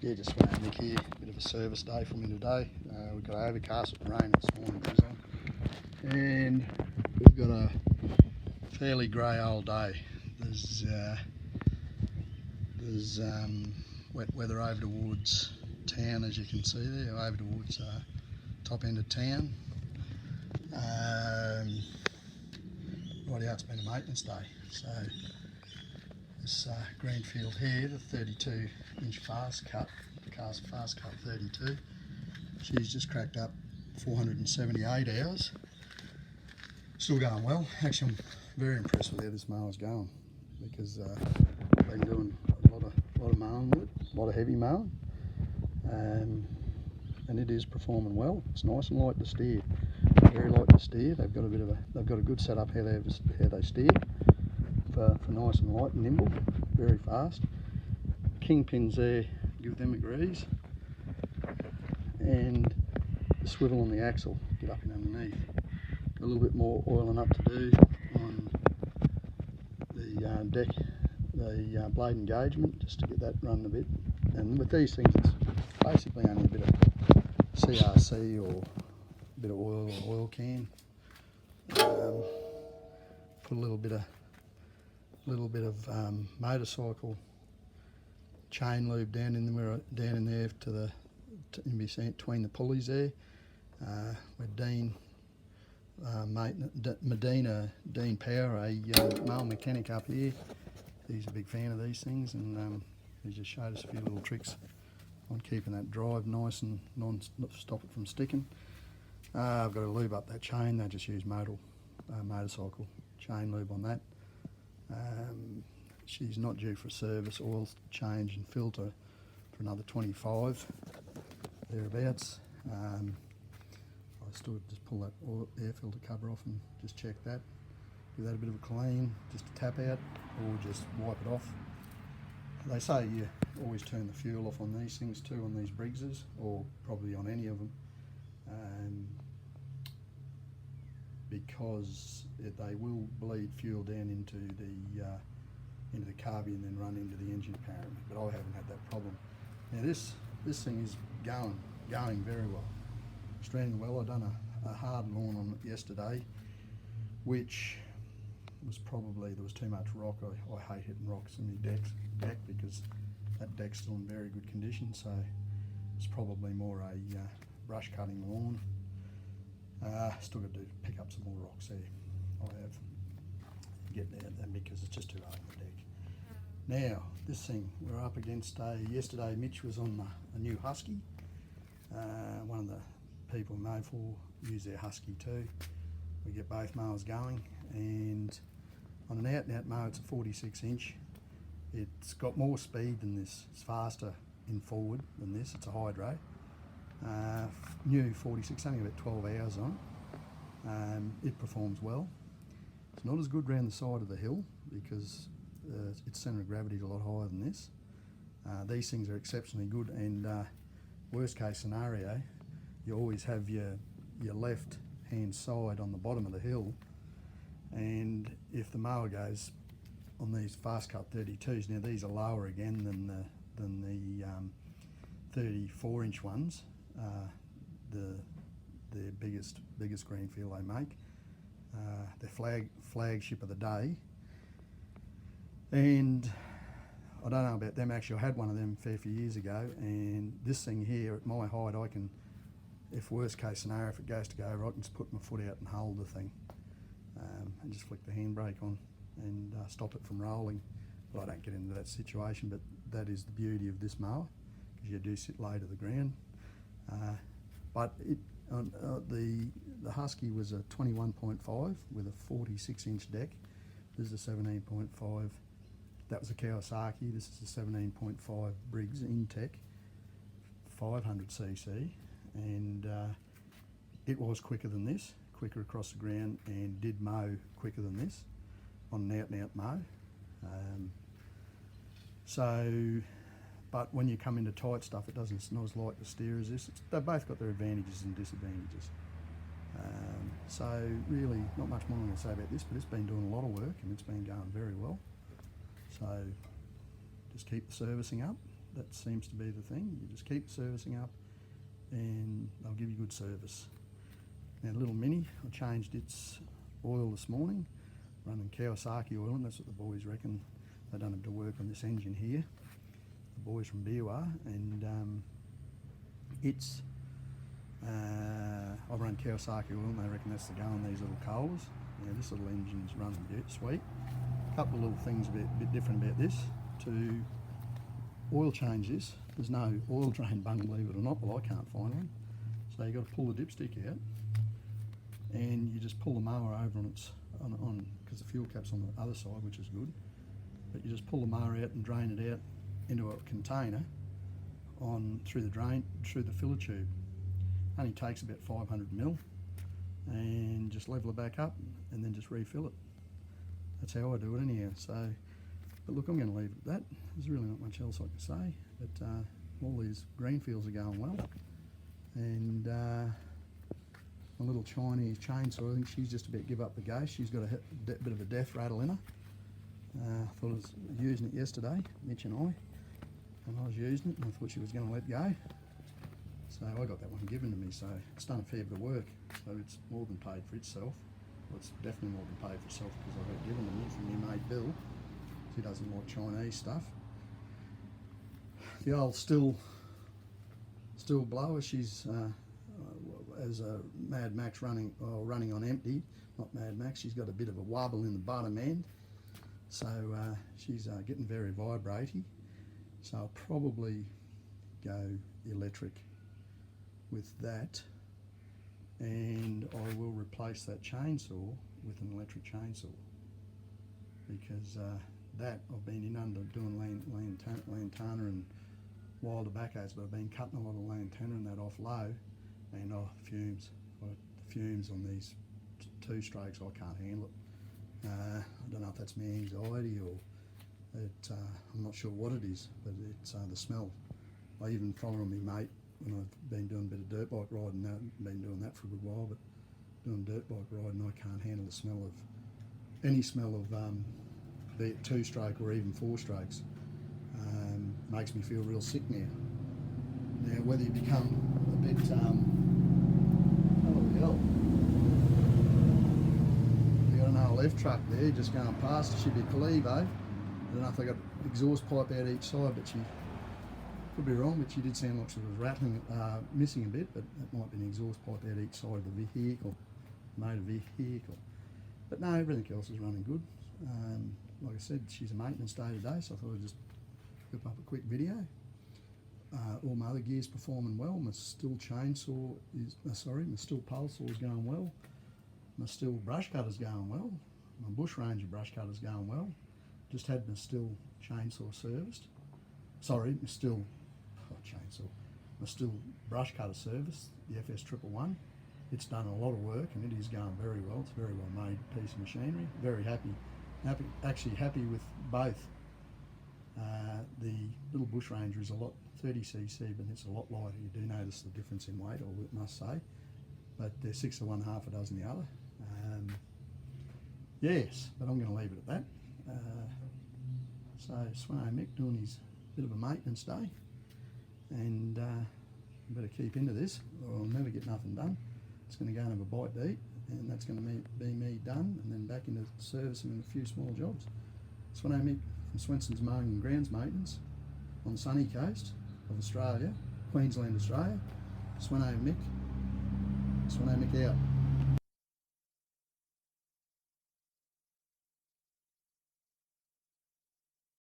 Yeah, just Mick here. Bit of a service day for me today. We've got overcast with rain this morning, and we've got a fairly grey old day. There's wet weather over towards town, as you can see there, over towards top end of town. Rightio, it's been a maintenance day. So this Greenfield here, the 32-inch fast cut, fast cut 32. She's just cracked up 478 hours. Still going well. Actually, I'm very impressed with how this mower's going because I've been doing a lot of mowing with it, a lot of heavy mowing, and it is performing well. It's nice and light to steer, very light to steer. They've got a good setup how they steer for nice and light and nimble, very fast. Kingpins there, give them a grease, and the swivel on the axle, get up and underneath. Got a little bit more oiling up to do on the deck, the blade engagement, just to get that running a bit. And with these things, it's basically only a bit of CRC or a bit of oil or oil can. Put a little bit of motorcycle chain lube down in there in between the pulleys there. With Dean Power, a male mechanic up here. He's a big fan of these things, and he just showed us a few little tricks on keeping that drive nice and stop it from sticking. I've got to lube up that chain. They just use motorcycle chain lube on that. She's not due for service, oil change and filter for another 25 thereabouts. I still just pull that air filter cover off and just check that. Give that a bit of a clean, just to tap out, or just wipe it off. They say you always turn the fuel off on these things too, on these Briggses, or probably on any of them, because they will bleed fuel down into the carby and then run into the engine apparently. But I haven't had that problem. Now this thing is going very well, stranding well. I done a hard lawn on it yesterday, which was probably, there was too much rock. I hate hitting rocks in my deck because that deck's still in very good condition, so it's probably more a brush cutting lawn. Still got to pick up some more rocks there. I have getting out there because it's just too hard on the deck. Now this thing we're up against, yesterday Mitch was on a new Husky. One of the people in Mow use their Husky too. We get both mowers going, and on an out-and-out mower it's a 46-inch. It's got more speed than this. It's faster in forward than this. It's a hydro. New 46, only about 12 hours on it. It performs well. It's not as good round the side of the hill because its centre of gravity is a lot higher than this. These things are exceptionally good, and worst case scenario, you always have your left hand side on the bottom of the hill, and if the mower goes on these fast cut 32s, now these are lower again than the 34-inch ones, the biggest Greenfield they make. Their flagship of the day, and I don't know about them. Actually, I had one of them a fair few years ago, and this thing here at my height, I can, if worst case scenario, if it goes to go right, I can just put my foot out and hold the thing, and just flick the handbrake on and stop it from rolling. But I don't get into that situation, but that is the beauty of this mower, because you do sit low to the ground. But the Husky was a 21.5 with a 46-inch deck. This is a 17.5. That was a Kawasaki. This is a 17.5 Briggs Intech 500cc, and it was quicker than this, quicker across the ground, and did mow quicker than this on an out-and-out mow. But when you come into tight stuff, it's not as light to steer as this. They've both got their advantages and disadvantages. So really, not much more I'm going to say about this, but it's been doing a lot of work and it's been going very well. So just keep the servicing up. that seems to be the thing. You just keep servicing up and they'll give you good service. Now the little Mini, I changed its oil this morning, running Kawasaki oil, and that's what the boys reckon. They've done a bit of work on this engine here, the boys from Biwa, and I run Kawasaki oil and they reckon that's the go on these little Colas. Yeah, this little engine's running sweet. A couple of little things a bit different about this. To oil change this, there's no oil drain bung, believe it or not. Well, I can't find one. So you've got to pull the dipstick out and you just pull the mower over on because the fuel cap's on the other side, which is good. But you just pull the mower out and drain it out into a container through the filler tube. Only takes about 500 mil, and just level it back up and then just refill it. That's how I do it anyhow. So, but look, I'm going to leave it at that. There's really not much else I can say, but all these Greenfields are going well, and my little Chinese chainsaw, I think she's just about give up the ghost. She's got a bit of a death rattle in her. I thought I was using it yesterday, Mitch and I was using it and I thought she was going to let go. So I got that one given to me, so it's done a fair bit of work. So it's more than paid for itself. Well, it's definitely more than paid for itself because I got it given to me from my mate Bill. He doesn't like Chinese stuff. The old still blower, she's as a Mad Max running on empty, not Mad Max. She's got a bit of a wobble in the bottom end, so she's getting very vibraty. So I'll probably go electric with that, and I will replace that chainsaw with an electric chainsaw because that I've been in under doing lantana and wild tobaccos, but I've been cutting a lot of lantana and that off low, and fumes. The fumes on these two strokes, I can't handle it. I don't know if that's my anxiety or I'm not sure what it is, but it's the smell. I even follow my mate when I've been doing a bit of dirt bike riding. Now, I've been doing that for a good while, but doing dirt bike riding, I can't handle the smell of any smell of be it 2-stroke or even 4 strokes. Makes me feel real sick now. Now, whether you become a bit oh hell, we got an old left truck there just going past. It should be Clevo. I don't know if they got exhaust pipe out each side, but she could be wrong, but she did sound like she was rattling, missing a bit, but that might be an exhaust pipe out each side of the vehicle, motor vehicle. But no, everything else is running good. Like I said, she's a maintenance day today, so I thought I'd just whip up a quick video. All my other gear's performing well. My still chainsaw is, my still pole saw is going well. My still brush cutter's going well. My bush ranger brush cutter's going well. Just had my still chainsaw serviced. Sorry, my still my still brush cutter service, the FS 111. It's done a lot of work and it is going very well. It's a very well made piece of machinery. Very happy with both. The little bush ranger is a lot 30cc, but it's a lot lighter. You do notice the difference in weight, I must say. But they're 6 to 1, half a dozen the other. Yes, but I'm going to leave it at that. So Sveno Mick doing his bit of a maintenance day, and better keep into this or I'll never get nothing done. It's going to go and have a bite to eat, and that's going to be me done, and then back into servicing and a few small jobs. Sveno Mick from Svenson's Mowing and Grounds Maintenance on the sunny coast of Australia, Queensland, Australia. Sveno Mick out.